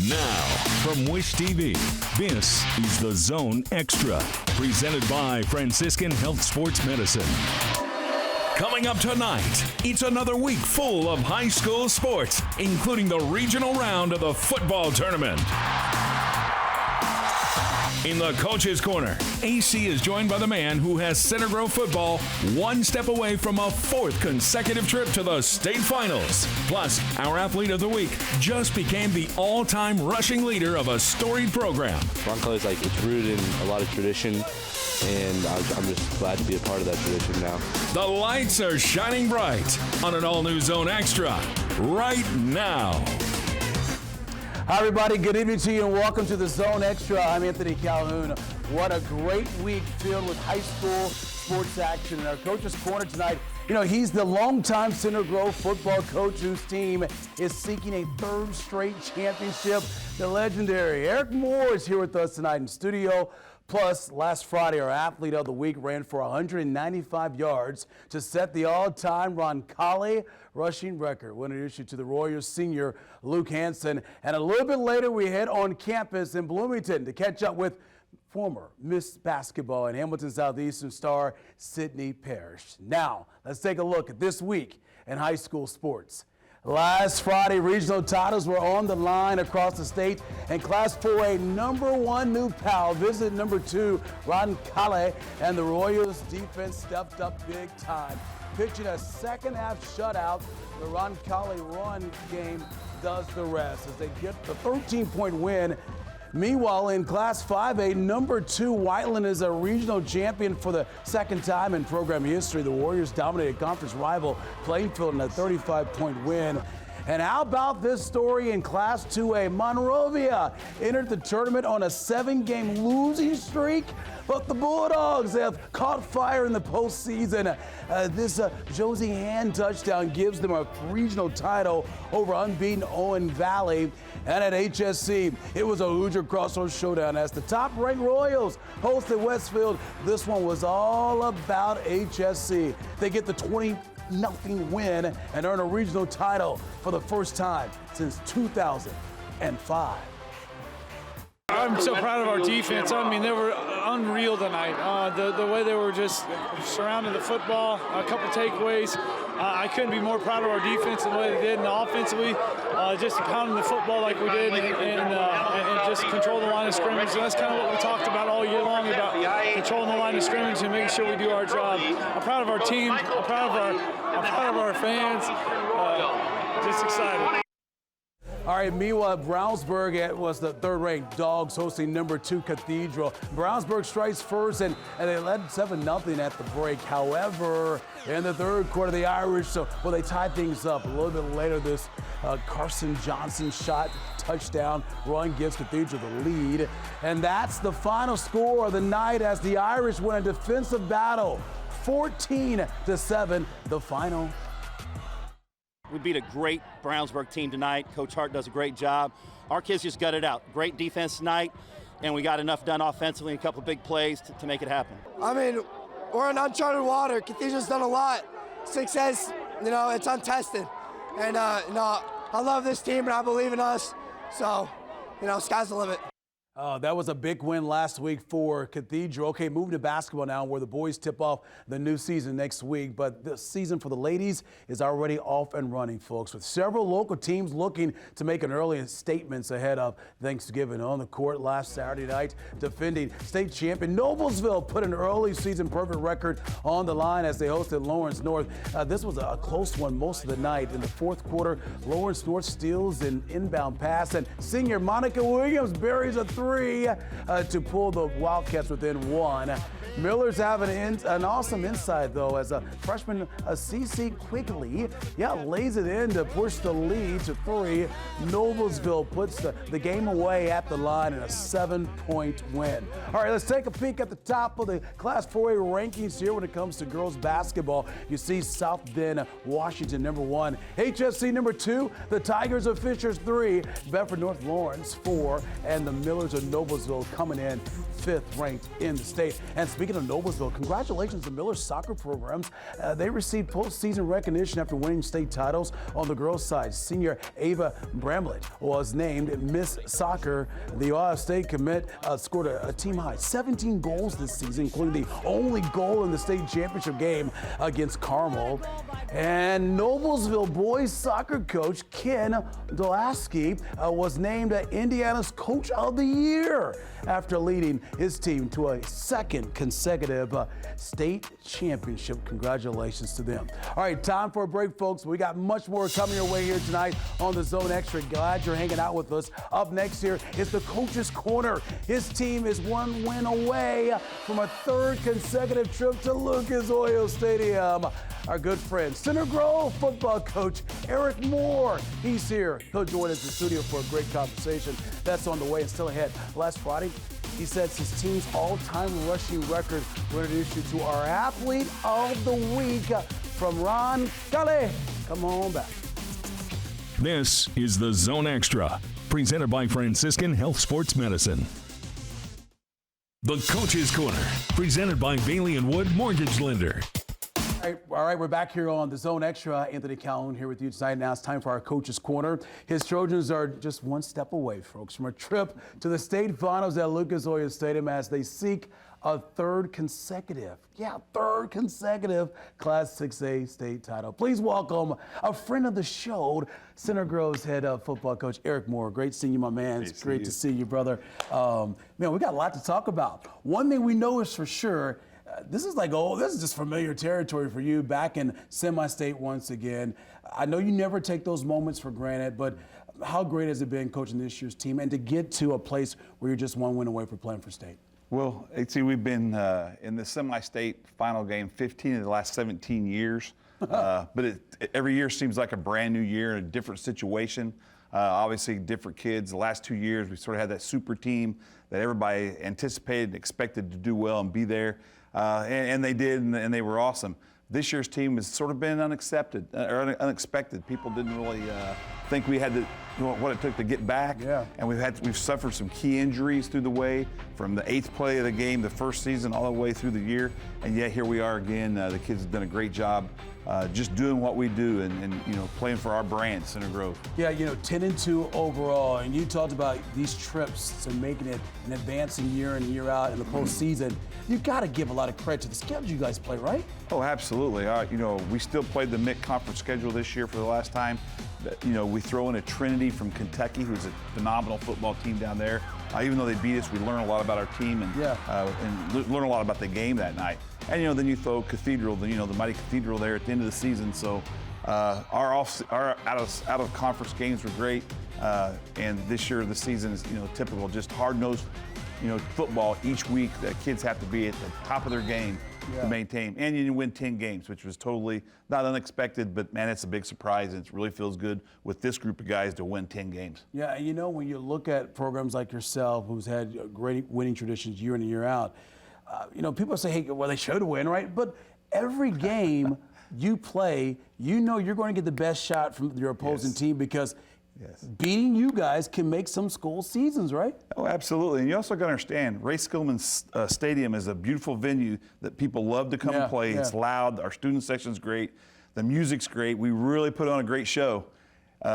Now, from Wish TV, this is The Zone Extra, presented by Franciscan Health Sports Medicine. Coming up tonight, it's another week full of high school sports, including the regional round of the football tournament. In the Coach's Corner, AC is joined by the man who has Center Grove football one step away from a fourth consecutive trip to the state finals. Plus, our athlete of the week just became the all-time rushing leader of a storied program. Ron Cully is it's rooted in a lot of tradition, and I'm just glad to be a part of that tradition now. The lights are shining bright on an all-new Zone Extra right now. Hi, everybody. Good evening to you, and welcome to the Zone Extra. I'm Anthony Calhoun. What a great week filled with high school sports action. And our Coach's Corner tonight, he's the longtime Center Grove football coach whose team is seeking a third straight championship. The legendary Eric Moore is here with us tonight in studio. Plus, last Friday, our athlete of the week ran for 195 yards to set the all-time Roncalli rushing record. We'll introduce you to the Warriors senior Luke Hansen. And a little bit later, we head on campus in Bloomington to catch up with former Miss Basketball and Hamilton Southeastern star Sydney Parrish. Now, let's take a look at this week in high school sports. Last Friday, regional titles were on the line across the state, and Class 4A #1 New Pal visited #2 Roncalli, and the Royals defense stepped up big time. Pitching a second-half shutout, the Roncalli run game does the rest as they get the 13-point win. Meanwhile, in Class 5A, #2 Whiteland is a regional champion for the second time in program history. The Warriors dominated conference rival Plainfield in a 35-point win. And how about this story in Class 2A? Monrovia entered the tournament on a 7-game losing streak, but the Bulldogs have caught fire in the postseason. This Josie Hand touchdown gives them a regional title over unbeaten Owen Valley. And at HSC, it was a Hoosier Crossroads showdown as the top-ranked Royals hosted Westfield. This one was all about HSC. They get the 20-0 win and earn a regional title for the first time since 2005. I'm so proud of our defense. I mean, they were unreal tonight. The way they were just surrounding the football, a couple takeaways. I couldn't be more proud of our defense and the way they did, and offensively, just pounding the football like we did and just control the line of scrimmage. And that's kind of what we talked about all year long, about controlling the line of scrimmage and making sure we do our job. I'm proud of our team. I'm proud of our fans. Just excited. All right, meanwhile, Brownsburg was the third-ranked Dogs hosting #2 Cathedral. Brownsburg strikes first, and they led 7-0 at the break. However, in the third quarter, the Irish, they tied things up. A little bit later, this Carson Johnson shot touchdown run gives Cathedral the lead. And that's the final score of the night as the Irish win a defensive battle, 14-7, the final. We beat a great Brownsburg team tonight. Coach Hart does a great job. Our kids just gutted out. Great defense tonight, and we got enough done offensively, a couple big plays to make it happen. I mean, we're in uncharted water. Cathedral's done a lot. Success, it's untested. And, I love this team, and I believe in us. So, sky's the limit. That was a big win last week for Cathedral. Okay, moving to basketball now, where the boys tip off the new season next week. But the season for the ladies is already off and running, folks, with several local teams looking to make an early statements ahead of Thanksgiving. On the court last Saturday night, defending state champion Noblesville put an early season perfect record on the line as they hosted Lawrence North. This was a close one most of the night. In the fourth quarter, Lawrence North steals an inbound pass, and senior Monica Williams buries a three to pull the Wildcats within one. Millers have an awesome insight, though, as a freshman Cece Quigley, lays it in to push the lead to 3. Noblesville puts the game away at the line in a 7-point win. All right, let's take a peek at the top of the Class 4A rankings here when it comes to girls basketball. You see South Bend, Washington, #1. HSC #2. The Tigers of Fishers, 3. Bedford North Lawrence, 4. And the Millers of to Noblesville, coming in 5th ranked in the state. And speaking of Noblesville, congratulations to Miller soccer programs. They received postseason recognition after winning state titles. On the girls' side, senior Ava Bramlett was named Miss Soccer. The Ohio State commit scored a team high 17 goals this season, including the only goal in the state championship game against Carmel. And Noblesville boys soccer coach Ken Dolaski was named Indiana's Coach of the Year after leading his team to a second consecutive state championship. Congratulations to them. All right, time for a break, folks. We got much more coming your way here tonight on the Zone Extra. Glad you're hanging out with us. Up next here is the Coach's Corner. His team is one win away from a third consecutive trip to Lucas Oil Stadium. Our good friend, Center Grove football coach Eric Moore. He's here. He'll join us in the studio for a great conversation. That's on the way and still ahead. Last Friday, he sets his team's all-time rushing record. We're going to introduce you to our Athlete of the Week from Ron Gale. Come on back. This is the Zone Extra, presented by Franciscan Health Sports Medicine. The Coach's Corner, presented by Bailey & Wood Mortgage Lender. All right, we're back here on the Zone Extra. Anthony Calhoun here with you tonight. Now it's time for our Coach's Corner. His Trojans are just one step away, folks, from a trip to the state finals at Lucas Oil Stadium as they seek a third consecutive Class 6A state title. Please welcome a friend of the show, Center Grove's head football coach, Eric Moore. Great seeing you, my man. It's great to see you, brother. Man, we got a lot to talk about. One thing we know is for sure, this is just familiar territory for you, back in semi-state once again. I know you never take those moments for granted, but how great has it been coaching this year's team and to get to a place where you're just one win away from playing for state? Well, see, we've been in the semi-state final game 15 of the last 17 years, but every year seems like a brand new year in a different situation. Obviously, different kids. The last 2 years, we sort of had that super team that everybody anticipated and expected to do well and be there. And they did, and they were awesome. This year's team has sort of been unexpected. People didn't really think we had what it took to get back. Yeah. And we've suffered some key injuries through the way, from the 8th play of the game, the first season, all the way through the year. And yet here we are again. The kids have done a great job just doing what we do and playing for our brand, Center Grove. Yeah, 10-2 overall, and you talked about these trips to making it and advancing year in and year out in the postseason. You got to give a lot of credit to the schedule you guys play, right? Oh, absolutely. We still played the MIC conference schedule this year for the last time. We throw in a Trinity from Kentucky, who's a phenomenal football team down there. Even though they beat us, we learn a lot about our team and learn a lot about the game that night. And then you throw Cathedral, the mighty Cathedral there at the end of the season. So our out of conference games were great. And this year the season is typical, just hard-nosed football. Each week the kids have to be at the top of their game to maintain. And you win 10 games, which was totally not unexpected, but man, it's a big surprise, and it really feels good with this group of guys to win 10 games. Yeah, and when you look at programs like yourself, who's had great winning traditions year in and year out, people say, hey, well, they should win, right? But every game you play, you're going to get the best shot from your opposing team, because beating you guys can make some school seasons, right? Oh, absolutely. And you also got to understand, Ray Skillman Stadium is a beautiful venue that people love to come and play. It's loud. Our student section's great. The music's great. We really put on a great show.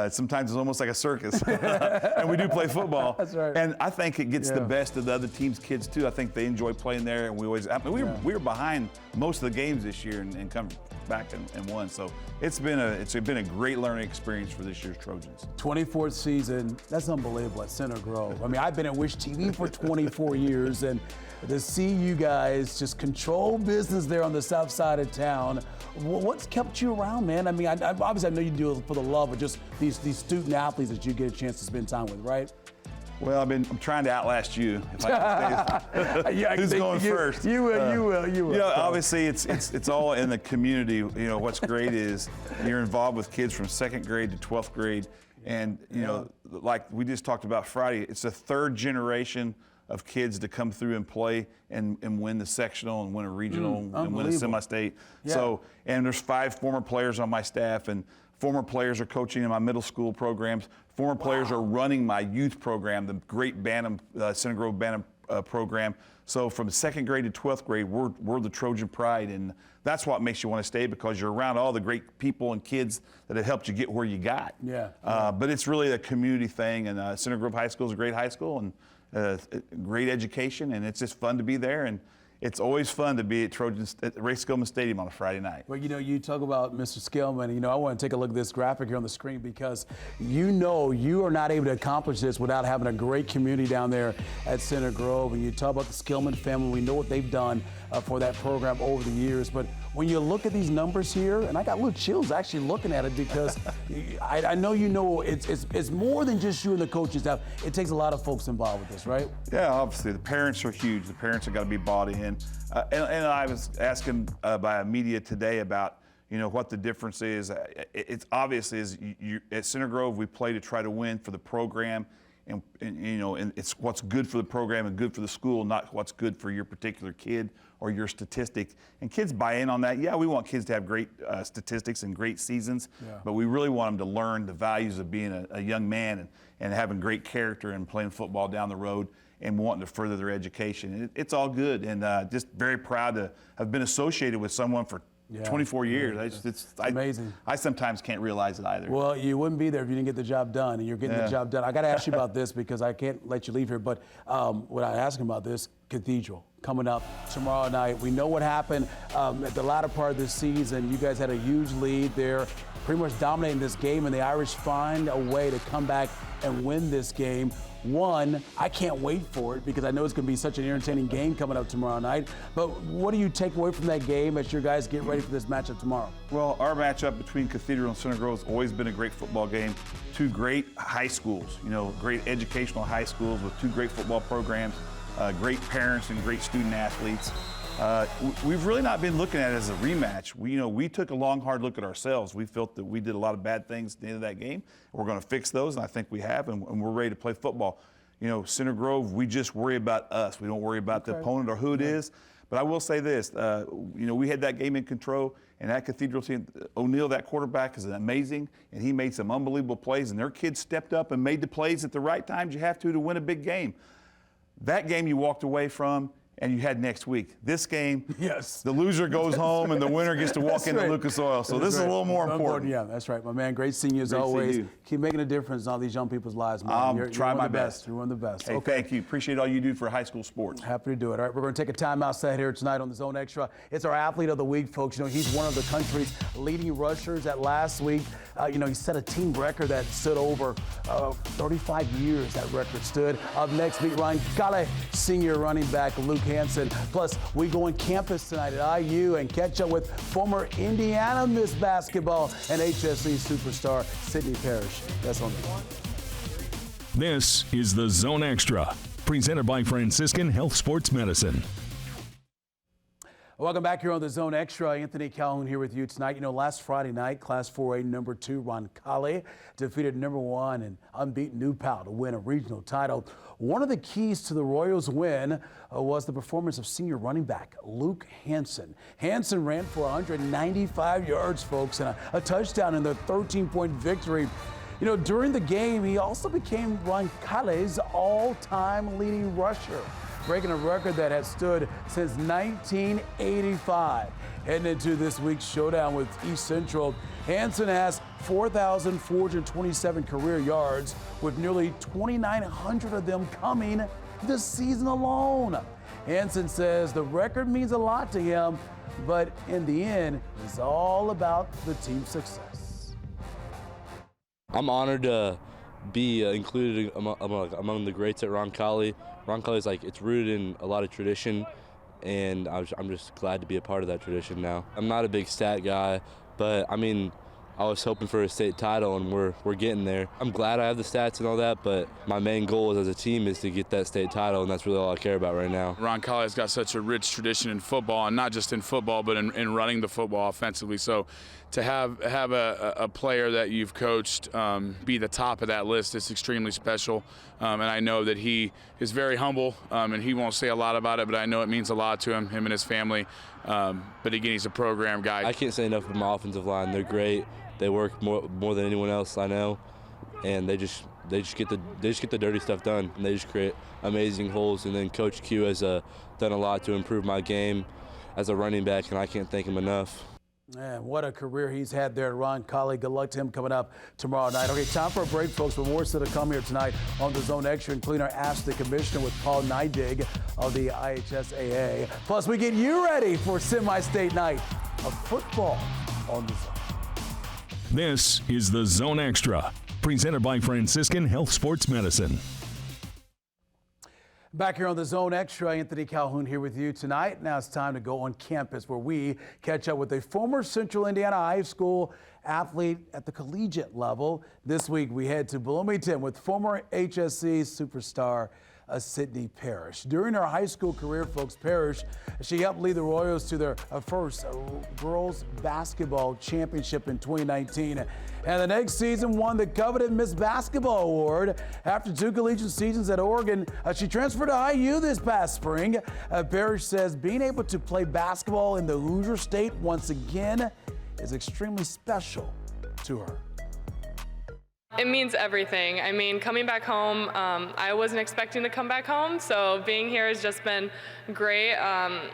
Sometimes it's almost like a circus. And we do play football. That's right. And I think it gets the best of the other team's kids, too. I think they enjoy playing there. And we were behind most of the games this year and come back and won. So it's been a great learning experience for this year's Trojans. 24th season, that's unbelievable at Center Grove. I mean, I've been at Wish TV for 24 years, and to see you guys just control business there on the south side of town, what's kept you around, man? I mean, obviously I know you do it for the love of just these student athletes that you get a chance to spend time with, right? Well, I'm trying to outlast you. If I can stay. Who's going first? You will. Obviously, it's all in the community. What's great is you're involved with kids from 2nd grade to 12th grade, and like we just talked about Friday, it's a third generation of kids to come through and play and win the sectional and win a regional and win a semi-state. Yeah. So, and there's 5 former players on my staff, and former players are coaching in my middle school programs. Former players are running my youth program, the great Bantam, Center Grove Bantam program. So from 2nd grade to 12th grade, we're the Trojan pride, and that's what makes you want to stay, because you're around all the great people and kids that have helped you get where you got. Yeah. But it's really a community thing, and Center Grove High School is a great high school and great education, and it's just fun to be there. And it's always fun to be at Ray Skillman Stadium on a Friday night. Well, you talk about Mr. Skillman. I want to take a look at this graphic here on the screen, because you are not able to accomplish this without having a great community down there at Center Grove. And you talk about the Skillman family. We know what they've done for that program over the years. But when you look at these numbers here, and I got little chills actually looking at it, because I know it's more than just you and the coaching staff. It takes a lot of folks involved with this, right? Yeah, obviously the parents are huge. The parents have got to be bought in. And I was asking by media today about what the difference is. It's obviously at Center Grove we play to try to win for the program, and it's what's good for the program and good for the school, not what's good for your particular kid or your statistic. And kids buy in on that. Yeah, we want kids to have great statistics and great seasons, but we really want them to learn the values of being a young man and having great character and playing football down the road and wanting to further their education. It's all good, and just very proud to have been associated with someone for 24 years. It's amazing. I sometimes can't realize it either. Well, you wouldn't be there if you didn't get the job done, and you're getting the job done. I got to ask you about this, because I can't let you leave here, but without asking about this, Cathedral coming up tomorrow night. We know what happened at the latter part of the season. You guys had a huge lead there, pretty much dominating this game, and the Irish find a way to come back and win this game. I can't wait for it, because I know it's going to be such an entertaining game coming up tomorrow night. But what do you take away from that game as your guys get ready for this matchup tomorrow? Well, our matchup between Cathedral and Center Grove has always been a great football game. Two great high schools, great educational high schools with two great football programs, great parents and great student athletes. We've really not been looking at it as a rematch. We took a long, hard look at ourselves. We felt that we did a lot of bad things at the end of that game. We're going to fix those, and I think we have, and we're ready to play football. Center Grove, we just worry about us. We don't worry about the opponent or who it is. But I will say this, we had that game in control, and that Cathedral team, O'Neal, that quarterback, is amazing, and he made some unbelievable plays, and their kids stepped up and made the plays at the right times you have to win a big game. That game you walked away from, and you had next week. This game, the loser goes home and the winner gets to walk into Lucas Oil. So this is a little more important. Yeah, that's right, my man. Great seeing you as always. Keep making a difference in all these young people's lives, man. I'll try my best. You're one of the best. Hey, thank you. Appreciate all you do for high school sports. Happy to do it. All right, we're going to take a timeout set here tonight on the Zone Extra. It's our athlete of the week, folks. He's one of the country's leading rushers. At last week, he set a team record that stood over 35 years. That record stood. Up next, meet Ryan Kale, senior running back Luke Hansen. Plus, we go on campus tonight at IU and catch up with former Indiana Miss Basketball and HSE superstar Sydney Parrish. That's on me. This is the Zone Extra, presented by Franciscan Health Sports Medicine. Welcome back here on the Zone Extra. Anthony Calhoun here with you tonight. Last Friday night, Class 4A number 2 Ron Kale defeated number 1 and unbeaten New Pal to win a regional title. One of the keys to the Royals' win was the performance of senior running back Luke Hansen. Hansen ran for 195 yards, folks, and a touchdown in the 13-point victory. During the game, he also became Ron Kale's all-time leading rusher, breaking a record that has stood since 1985. Heading into this week's showdown with East Central, Hansen has 4,427 career yards, with nearly 2,900 of them coming this season alone. Hansen says the record means a lot to him, but in the end, it's all about the team's success. I'm honored to be included among the greats at Roncalli. Roncalli is it's rooted in a lot of tradition, and I'm just glad to be a part of that tradition now. I'm not a big stat guy, but I was hoping for a state title, and we're getting there. I'm glad I have the stats and all that, but my main goal as a team is to get that state title, and that's really all I care about right now. Roncalli has got such a rich tradition in football, and not just in football, but in running the football offensively. So to have a player that you've coached be the top of that list is extremely special. And I know that he is very humble, and he won't say a lot about it, but I know it means a lot to him and his family. But again, he's a program guy. I can't say enough about my offensive line. They're great. They work more than anyone else I know. and they just get the dirty stuff done, and they just create amazing holes. And then Coach Q has done a lot to improve my game as a running back, and I can't thank him enough. Man, what a career he's had there at Roncalli. Good luck to him coming up tomorrow night. Okay, time for a break, folks. But more still to come here tonight on the Zone Extra, including our Ask the Commissioner with Paul Neidig of the IHSAA. Plus, we get you ready for semi-state night of football on the Zone. This is the Zone Extra, presented by Franciscan Health Sports Medicine. Back here on the Zone Extra, Anthony Calhoun here with you tonight. Now it's time to go on campus where we catch up with a former Central Indiana High School athlete at the collegiate level. This week we head to Bloomington with former HSC superstar Sydney Parrish. During her high school career, folks, Parrish, she helped lead the Royals to their first girls basketball championship in 2019. And the next season won the coveted Miss Basketball Award. After 2 collegiate seasons at Oregon, she transferred to IU this past spring. Parrish says being able to play basketball in the Hoosier State once again is extremely special to her. It means everything. I mean, coming back home, I wasn't expecting to come back home, so being here has just been great.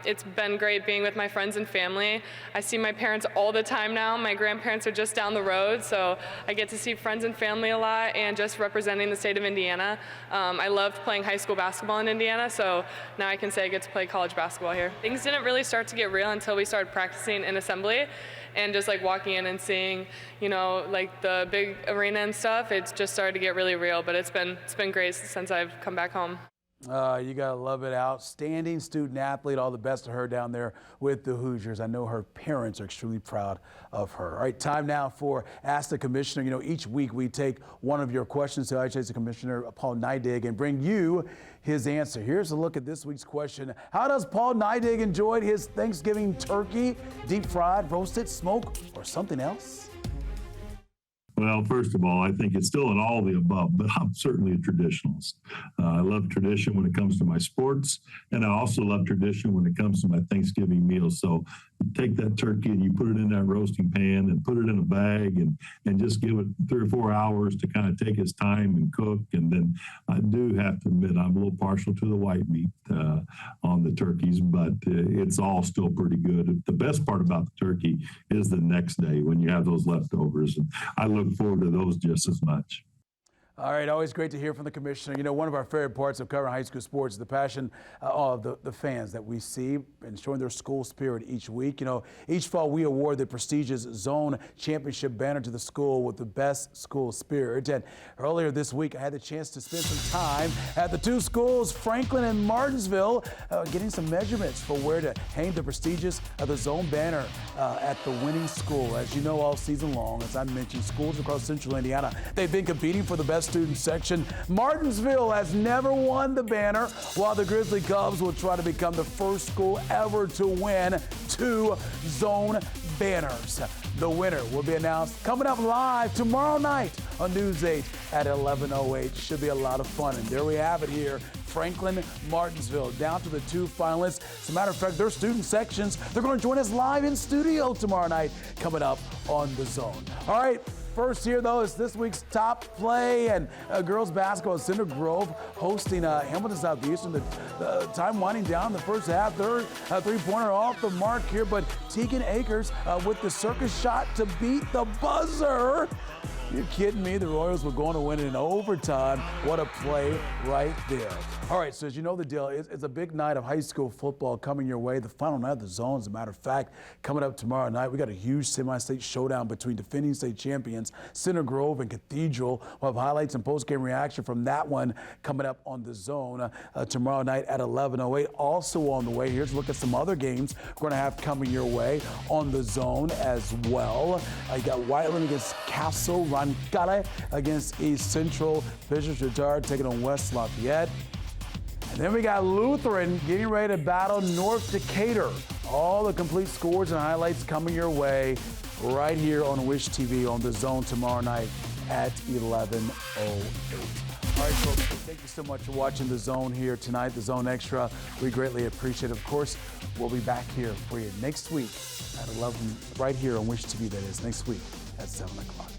It's been great being with my friends and family. I see my parents all the time now. My grandparents are just down the road, so I get to see friends and family a lot and just representing the state of Indiana. I loved playing high school basketball in Indiana, so now I can say I get to play college basketball here. Things didn't really start to get real until we started practicing in assembly. And just like walking in and seeing, you know, like the big arena and stuff, it's just started to get really real. But it's been great since I've come back home. You gotta love it. Outstanding student athlete. All the best to her down there with the Hoosiers. I know her parents are extremely proud of her. All right, time now for Ask the Commissioner. You know, each week we take one of your questions to IHSA Commissioner Paul Neidig and bring you his answer. Here's a look at this week's question. How does Paul Neidig enjoy his Thanksgiving turkey? Deep fried, roasted, smoked, or something else? Well, first of all, I think it's still an all of the above, but I'm certainly a traditionalist. I love tradition when it comes to my sports, and I also love tradition when it comes to my Thanksgiving meals. So you take that turkey and you put it in that roasting pan and put it in a bag and just give it 3 or 4 hours to kind of take its time and cook. And then I do have to admit I'm a little partial to the white meat on the turkeys, but it's all still pretty good. The best part about the turkey is the next day when you have those leftovers. And I look forward to those just as much. All right, always great to hear from the commissioner. You know, one of our favorite parts of covering high school sports is the passion of the fans that we see and showing their school spirit each week. You know, each fall we award the prestigious Zone Championship banner to the school with the best school spirit. And earlier this week, I had the chance to spend some time at the 2 schools, Franklin and Martinsville, getting some measurements for where to hang the prestigious the Zone banner at the winning school. As you know, all season long, as I mentioned, schools across Central Indiana, they've been competing for the best student section. Martinsville has never won the banner, while the Grizzly Cubs will try to become the first school ever to win 2 Zone banners. The winner will be announced coming up live tomorrow night on News 8 at 11:08. Should be a lot of fun. And there we have it here. Franklin, Martinsville, down to the 2 finalists. As a matter of fact, their student sections, they're going to join us live in studio tomorrow night coming up on The Zone. All right. First here, though, is this week's top play, and girls basketball. Center Grove hosting Hamilton Southeastern. The time winding down the first half. Third three-pointer off the mark here, but Tegan Akers with the circus shot to beat the buzzer. You're kidding me. The Royals were going to win it in overtime. What a play right there. All right, so as you know the deal, it's a big night of high school football coming your way. The final night of the Zone, as a matter of fact, coming up tomorrow night. We got a huge semi-state showdown between defending state champions Center Grove and Cathedral. We'll have highlights and post-game reaction from that one coming up on the Zone tomorrow night at 11:08. Also on the way, here's a look at some other games we're going to have coming your way on the Zone as well. You got Whiteland against Castle, Roncalli against East Central, Bishop Chatard taking on West Lafayette. And then we got Lutheran getting ready to battle North Decatur. All the complete scores and highlights coming your way right here on Wish TV on the Zone tomorrow night at 11:08. All right, folks, thank you so much for watching the Zone here tonight, the Zone Extra. We greatly appreciate it. Of course, we'll be back here for you next week at 11, right here on Wish TV, that is, next week at 7 o'clock.